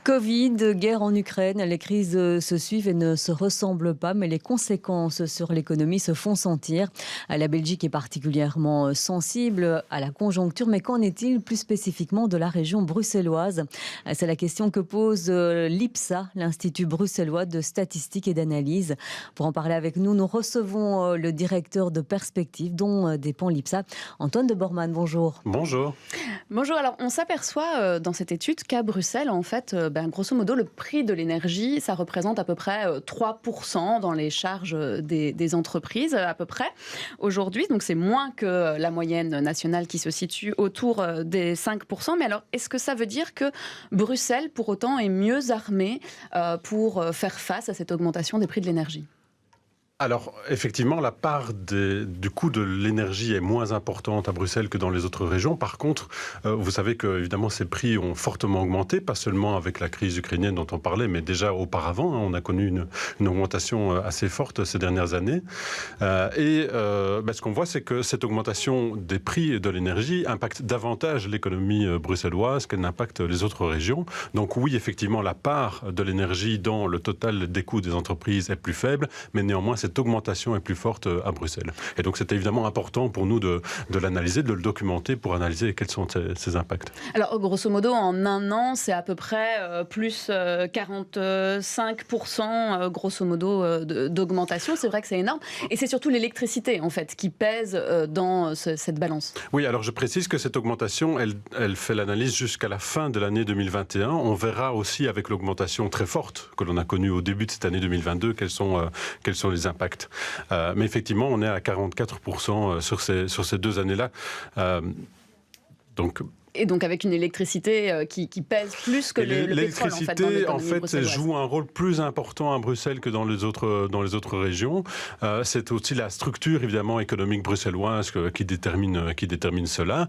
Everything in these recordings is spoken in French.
Covid, guerre en Ukraine, les crises se suivent et ne se ressemblent pas, mais les conséquences sur l'économie se font sentir. La Belgique est particulièrement sensible à la conjoncture, mais qu'en est-il plus spécifiquement de la région bruxelloise? C'est la question que pose l'IPSA, l'Institut bruxellois de statistique et d'analyse. Pour en parler avec nous, nous recevons le directeur de Perspective, dont dépend l'IPSA, Antoine de Bormann. Bonjour. Bonjour. Bonjour, alors on s'aperçoit dans cette étude qu'à Bruxelles, en fait, grosso modo, le prix de l'énergie, ça représente à peu près 3% dans les charges des entreprises, à peu près, aujourd'hui. Donc c'est moins que la moyenne nationale qui se situe autour des 5%. Mais alors, est-ce que ça veut dire que Bruxelles, pour autant, est mieux armée pour faire face à cette augmentation des prix de l'énergie ? Alors, effectivement, la part du coût de l'énergie est moins importante à Bruxelles que dans les autres régions. Par contre, vous savez que, évidemment, ces prix ont fortement augmenté, pas seulement avec la crise ukrainienne dont on parlait, mais déjà auparavant. On a connu une augmentation assez forte ces dernières années. Ce qu'on voit, c'est que cette augmentation des prix de l'énergie impacte davantage l'économie bruxelloise qu'elle n'impacte les autres régions. Donc oui, effectivement, la part de l'énergie dans le total des coûts des entreprises est plus faible, mais néanmoins, cette augmentation est plus forte à Bruxelles. Et donc, c'est évidemment important pour nous de l'analyser, de le documenter pour analyser quels sont ces impacts. Alors, grosso modo, en un an, c'est à peu près plus 45%, grosso modo, d'augmentation. C'est vrai que c'est énorme. Et c'est surtout l'électricité, en fait, qui pèse dans cette balance. Oui, alors je précise que cette augmentation, elle fait l'analyse jusqu'à la fin de l'année 2021. On verra aussi avec l'augmentation très forte que l'on a connue au début de cette année 2022, quels sont les impacts. Mais effectivement, on est à 44% sur ces 2 années-là. Et donc avec une électricité qui pèse plus que le pétrole, en fait, dans l'économie bruxelloise. Joue un rôle plus important à Bruxelles que dans les autres régions. C'est aussi la structure, évidemment, économique bruxelloise qui détermine cela.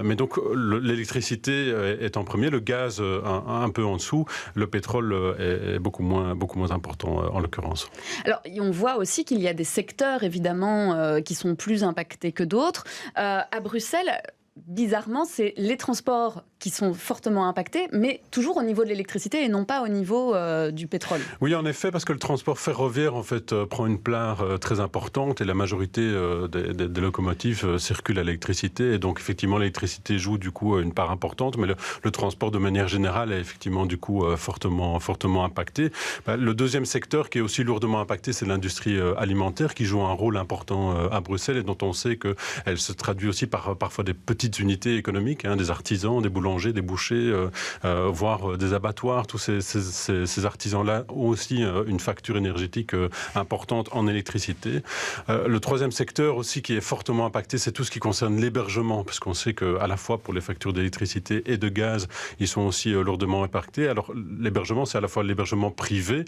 Mais donc, l'électricité est en premier, le gaz un peu en dessous, le pétrole est beaucoup moins important en l'occurrence. Alors, on voit aussi qu'il y a des secteurs, évidemment, qui sont plus impactés que d'autres. À Bruxelles, bizarrement, c'est les transports qui sont fortement impactés, mais toujours au niveau de l'électricité et non pas au niveau du pétrole. Oui, en effet, parce que le transport ferroviaire, en fait, prend une part très importante et la majorité des locomotives circulent à l'électricité. Et donc, effectivement, l'électricité joue, du coup, une part importante, mais le transport, de manière générale, est effectivement, du coup, fortement impacté. Le deuxième secteur qui est aussi lourdement impacté, c'est l'industrie alimentaire, qui joue un rôle important à Bruxelles et dont on sait qu'elle se traduit aussi par parfois des petites unités économiques, des artisans, des boulangers, des bouchers, voire des abattoirs. Tous ces artisans-là ont aussi une facture énergétique importante en électricité. Le troisième secteur aussi qui est fortement impacté, c'est tout ce qui concerne l'hébergement, parce qu'on sait qu'à la fois pour les factures d'électricité et de gaz, ils sont aussi lourdement impactés. Alors l'hébergement, c'est à la fois l'hébergement privé,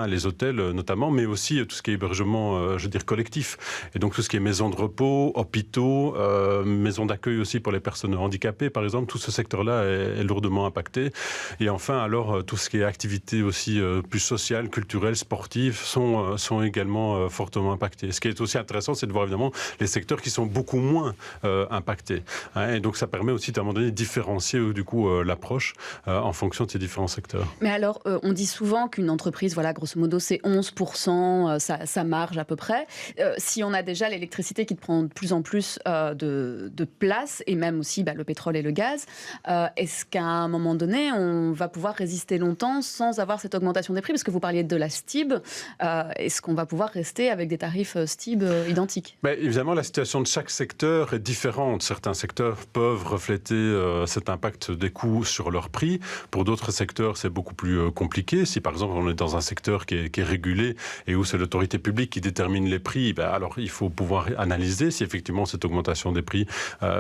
les hôtels notamment, mais aussi tout ce qui est hébergement, collectif. Et donc tout ce qui est maisons de repos, hôpitaux, maisons d'accueil aussi pour les personnes handicapées, par exemple, tout ce secteur-là est lourdement impacté. Et enfin, alors, tout ce qui est activités aussi plus sociales, culturelles, sportives, sont également fortement impactés. Ce qui est aussi intéressant, c'est de voir évidemment les secteurs qui sont beaucoup moins impactés. Et donc, ça permet aussi, à un moment donné, de différencier du coup l'approche en fonction de ces différents secteurs. Mais alors, on dit souvent qu'une entreprise, voilà, grosso modo, c'est 11%, sa marge à peu près. Si on a déjà l'électricité qui prend de plus en plus de place, et même aussi le pétrole et le gaz, est-ce qu'à un moment donné, on va pouvoir résister longtemps sans avoir cette augmentation des prix? Parce que vous parliez de la STIB, est-ce qu'on va pouvoir rester avec des tarifs STIB identiques? Évidemment, la situation de chaque secteur est différente. Certains secteurs peuvent refléter cet impact des coûts sur leur prix. Pour d'autres secteurs, c'est beaucoup plus compliqué. Si par exemple, on est dans un secteur qui est régulé et où c'est l'autorité publique qui détermine les prix, alors il faut pouvoir analyser si effectivement cette augmentation des prix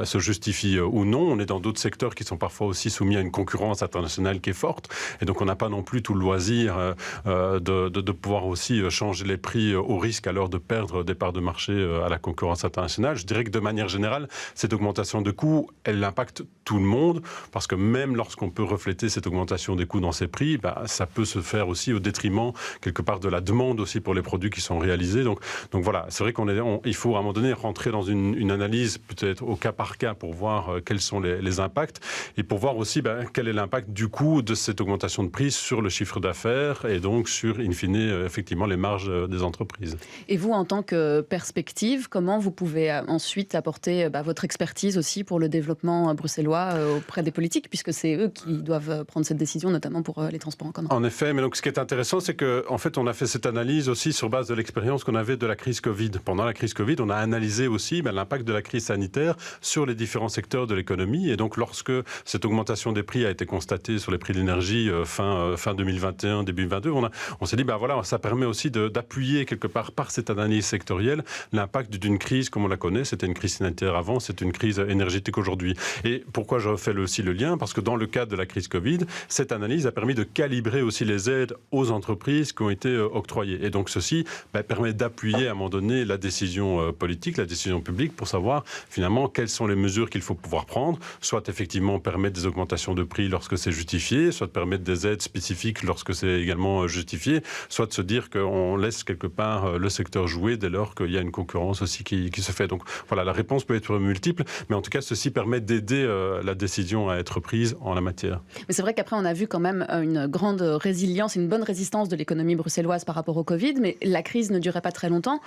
se justifie ou non. On est dans d'autres secteurs qui sont parfois aussi soumis à une concurrence internationale qui est forte. Et donc, on n'a pas non plus tout le loisir de pouvoir aussi changer les prix au risque alors de perdre des parts de marché à la concurrence internationale. Je dirais que de manière générale, cette augmentation de coûts, elle impacte tout le monde parce que même lorsqu'on peut refléter cette augmentation des coûts dans ces prix, ça peut se faire aussi au détriment quelque part de la demande aussi pour les produits qui sont réalisés. Donc voilà, c'est vrai qu'il faut à un moment donné rentrer dans une analyse peut-être au cas par cas pour pour voir quels sont les impacts et pour voir aussi quel est l'impact du coup de cette augmentation de prix sur le chiffre d'affaires et donc sur, in fine, effectivement, les marges des entreprises. Et vous, en tant que perspective, comment vous pouvez ensuite apporter votre expertise aussi pour le développement bruxellois auprès des politiques, puisque c'est eux qui doivent prendre cette décision, notamment pour les transports en commun? En effet, mais donc ce qui est intéressant, c'est qu'en fait, on a fait cette analyse aussi sur base de l'expérience qu'on avait de la crise Covid. Pendant la crise Covid, on a analysé aussi l'impact de la crise sanitaire sur les différents secteurs de l'économie. Et donc, lorsque cette augmentation des prix a été constatée sur les prix de l'énergie fin 2021, début 2022, on s'est dit, ça permet aussi d'appuyer quelque part par cette analyse sectorielle l'impact d'une crise comme on la connaît. C'était une crise sanitaire avant, c'est une crise énergétique aujourd'hui. Et pourquoi je fais aussi le lien? Parce que dans le cadre de la crise Covid, cette analyse a permis de calibrer aussi les aides aux entreprises qui ont été octroyées. Et donc ceci permet d'appuyer à un moment donné la décision politique, la décision publique pour savoir finalement quelles sont les mesures qu'il faut pouvoir prendre, soit effectivement permettre des augmentations de prix lorsque c'est justifié, soit permettre des aides spécifiques lorsque c'est également justifié, soit de se dire qu'on laisse quelque part le secteur jouer dès lors qu'il y a une concurrence aussi qui se fait. Donc voilà, la réponse peut être multiple, mais en tout cas ceci permet d'aider la décision à être prise en la matière. Mais c'est vrai qu'après on a vu quand même une grande résilience, une bonne résistance de l'économie bruxelloise par rapport au Covid, mais la crise ne durait pas très longtemps.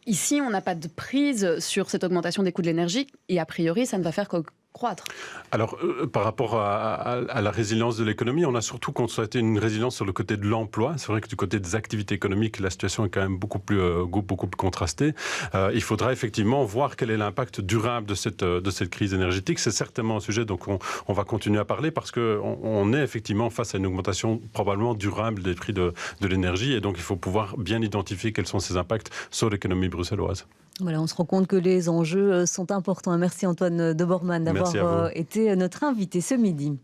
Ici, on n'a pas de prise sur cette augmentation des coûts de l'énergie et a priori, ça ne va faire que croître. Alors, par rapport à la résilience de l'économie, on a surtout constaté une résilience sur le côté de l'emploi. C'est vrai que du côté des activités économiques, la situation est quand même beaucoup plus contrastée. Il faudra effectivement voir quel est l'impact durable de cette crise énergétique. C'est certainement un sujet dont on va continuer à parler parce qu'on est effectivement face à une augmentation probablement durable des prix de l'énergie et donc il faut pouvoir bien identifier quels sont ces impacts sur l'économie bruxelloise. Voilà, on se rend compte que les enjeux sont importants. Merci Antoine de Bormann d'avoir été notre invité ce midi.